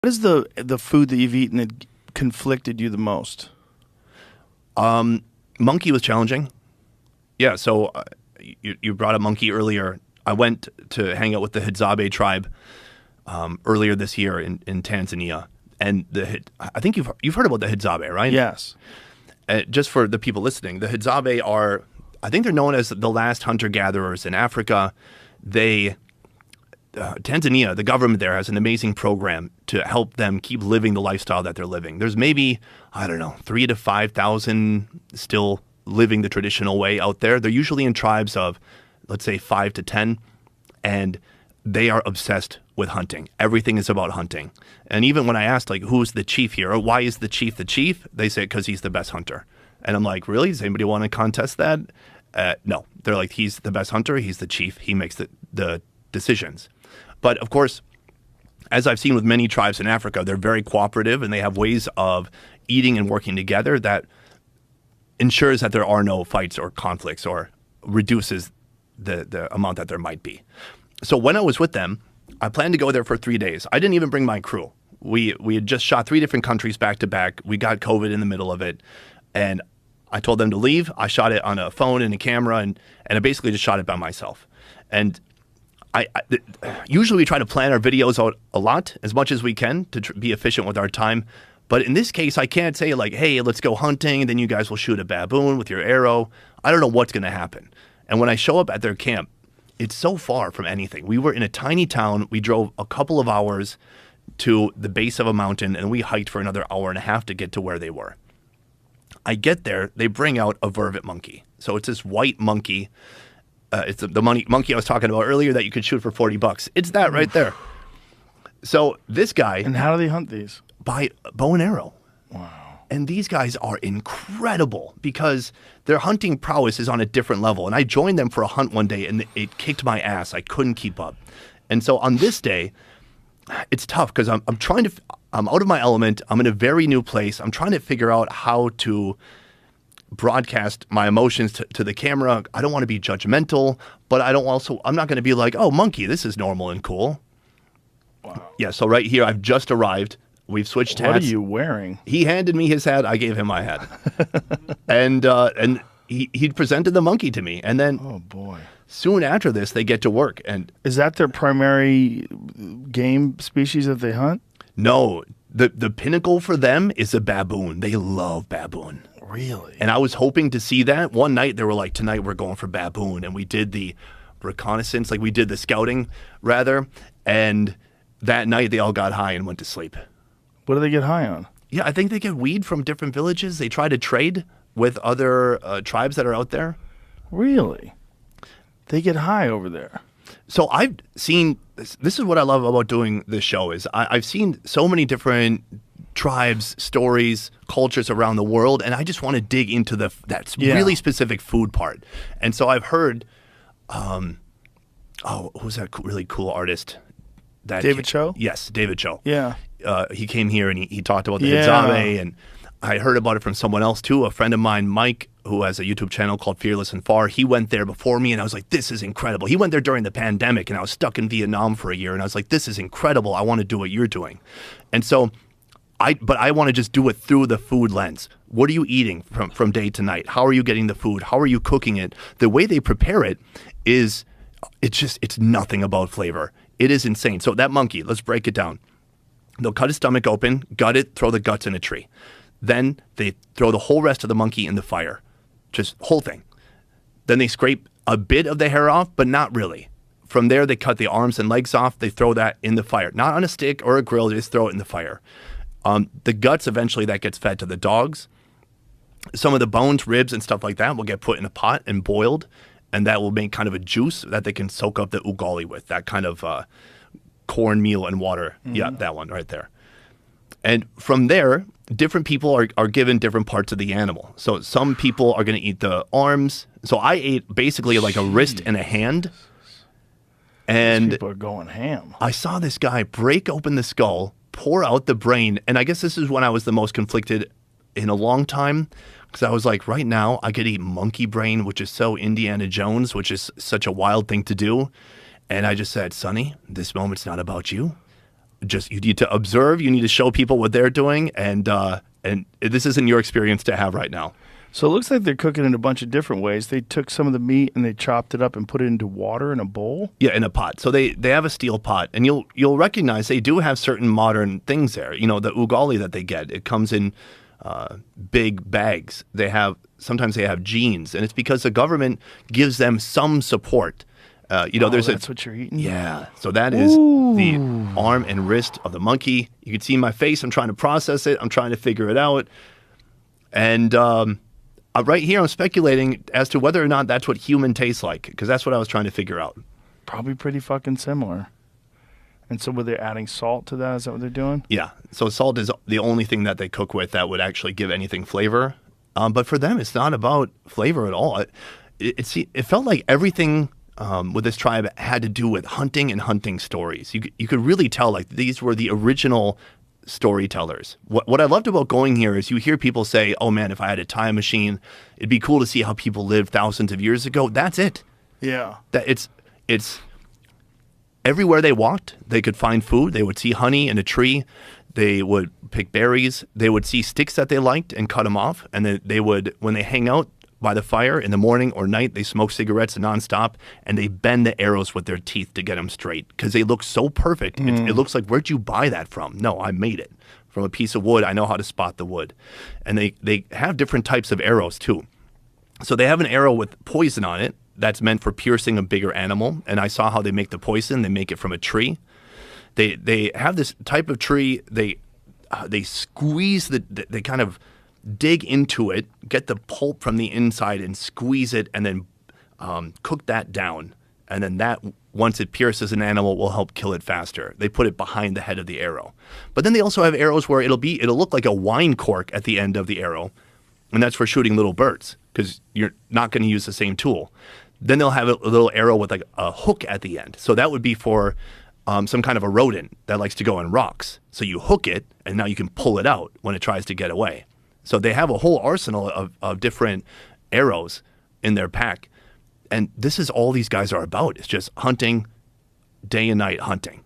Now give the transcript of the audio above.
What is the food that you've eaten that conflicted you the most? Monkey was challenging. Yeah, so you brought up monkey earlier. I went to hang out with the Hadzabe tribe earlier this year in Tanzania, and I think you've heard about the Hadzabe, right? Yes. Just for the people listening, the Hadzabe are, I think they're known as the last hunter-gatherers in Africa. Tanzania, the government there has an amazing program to help them keep living the lifestyle that they're living. There's maybe, I don't know, 3,000 to 5,000 still living the traditional way out there. They're usually in tribes of, let's say, 5 to 10, and they are obsessed with hunting. Everything is about hunting. And even when I asked, like, who's the chief here, or why is the chief, they say because he's the best hunter. And I'm like, really? Does anybody want to contest that? No. They're like, he's the best hunter, he's the chief, he makes the decisions. But of course, as I've seen with many tribes in Africa, they're very cooperative and they have ways of eating and working together that ensures that there are no fights or conflicts or reduces the amount that there might be. So when I was with them, I planned to go there for 3 days. I didn't even bring my crew. We had just shot 3 different countries back to back. We got COVID in the middle of it. And I told them to leave. I shot it on a phone and a camera, and I basically just shot it by myself. And usually we try to plan our videos out a lot, as much as we can, to be efficient with our time. But in this case, I can't say like, hey, let's go hunting, and then you guys will shoot a baboon with your arrow. I don't know what's going to happen. And when I show up at their camp, it's so far from anything. We were in a tiny town. We drove a couple of hours to the base of a mountain, and we hiked for another hour and a half to get to where they were. I get there, they bring out a vervet monkey. So it's this white monkey. It's the monkey I was talking about earlier that you could shoot for $40. It's that right there. So this guy... And how do they hunt these? By bow and arrow. Wow. And these guys are incredible because their hunting prowess is on a different level. And I joined them for a hunt one day, and it kicked my ass. I couldn't keep up. And so on this day, it's tough because I'm out of my element. I'm in a very new place. I'm trying to figure out how to broadcast my emotions to the camera. I don't want to be judgmental, but I'm not going to be like, oh, monkey, this is normal and cool. Wow. Yeah, so right here, I've just arrived. We've switched hats. What are you wearing? He handed me his hat. I gave him my hat. and he presented the monkey to me. And then oh boy, soon after this, they get to work. And is that their primary game species that they hunt? No, the pinnacle for them is a baboon. They love baboon. Really? And I was hoping to see that. One night they were like, tonight we're going for baboon. And we did the reconnaissance, like we did the scouting rather. And that night they all got high and went to sleep. What do they get high on? Yeah, I think they get weed from different villages. They try to trade with other tribes that are out there. Really? They get high over there. So I've seen, this is what I love about doing this show, is I've seen so many different tribes, stories, cultures around the world, and I just want to dig into that really specific food part. And so I've heard, who's that really cool artist? David Cho? Yes, David Cho. Yeah. He came here and he talked about the Hadzabe, and I heard about it from someone else too. A friend of mine, Mike, who has a YouTube channel called Fearless and Far, he went there before me, and I was like, this is incredible. He went there during the pandemic, and I was stuck in Vietnam for a year, and I was like, this is incredible. I want to do what you're doing. And so but I want to just do it through the food lens. What are you eating from day to night? How are you getting the food? How are you cooking it? The way they prepare it is, it's nothing about flavor. It is insane. So that monkey, let's break it down. They'll cut his stomach open, gut it, throw the guts in a tree. Then they throw the whole rest of the monkey in the fire. Just whole thing. Then they scrape a bit of the hair off, but not really. From there, they cut the arms and legs off. They throw that in the fire. Not on a stick or a grill, they just throw it in the fire. The guts, eventually, that gets fed to the dogs. Some of the bones, ribs, and stuff like that will get put in a pot and boiled, and that will make kind of a juice that they can soak up the ugali with, that kind of cornmeal and water. Mm-hmm. Yeah, that one right there. And from there, different people are given different parts of the animal. So some people are going to eat the arms. So I ate basically like a wrist and a hand. And these people are going ham. I saw this guy break open the skull, pour out the brain. And I guess this is when I was the most conflicted in a long time. Because I was like, right now, I could eat monkey brain, which is so Indiana Jones, which is such a wild thing to do. And I just said, Sonny, this moment's not about you. just you need to observe. You need to show people what they're doing, and this isn't your experience to have right now. So it looks like they're cooking in a bunch of different ways. They took some of the meat and they chopped it up and put it into water in a bowl. Yeah, in a pot. So they have a steel pot, and you'll recognize they do have certain modern things there. You know, the ugali that they get, it comes in big bags. Sometimes they have jeans, and it's because the government gives them some support. That's what you're eating? Yeah. So that is the arm and wrist of the monkey. You can see my face. I'm trying to process it. I'm trying to figure it out. And right here, I'm speculating as to whether or not that's what human tastes like, because that's what I was trying to figure out. Probably pretty fucking similar. And so were they adding salt to that? Is that what they're doing? Yeah. So salt is the only thing that they cook with that would actually give anything flavor. But for them, it's not about flavor at all. It felt like everything with this tribe had to do with hunting and hunting stories. You could really tell like these were the original storytellers. What I loved about going here is you hear people say, "Oh man, if I had a time machine, it'd be cool to see how people lived thousands of years ago." That's it. Yeah. That it's everywhere they walked, they could find food. They would see honey in a tree. They would pick berries. They would see sticks that they liked and cut them off. And then they would, when they hang out by the fire in the morning or night, they smoke cigarettes nonstop, and they bend the arrows with their teeth to get them straight because they look so perfect. It looks like, where'd you buy that from? No, I made it from a piece of wood. I know how to spot the wood. And they have different types of arrows too. So they have an arrow with poison on it that's meant for piercing a bigger animal. And I saw how they make the poison. They make it from a tree. They have this type of tree. They squeeze they kind of dig into it, get the pulp from the inside and squeeze it, and then cook that down. And then that, once it pierces an animal, will help kill it faster. They put it behind the head of the arrow. But then they also have arrows where it'll look like a wine cork at the end of the arrow. And that's for shooting little birds because you're not going to use the same tool. Then they'll have a little arrow with like a hook at the end. So that would be for some kind of a rodent that likes to go in rocks. So you hook it, and now you can pull it out when it tries to get away. So they have a whole arsenal of different arrows in their pack. And this is all these guys are about. It's just hunting, day and night hunting.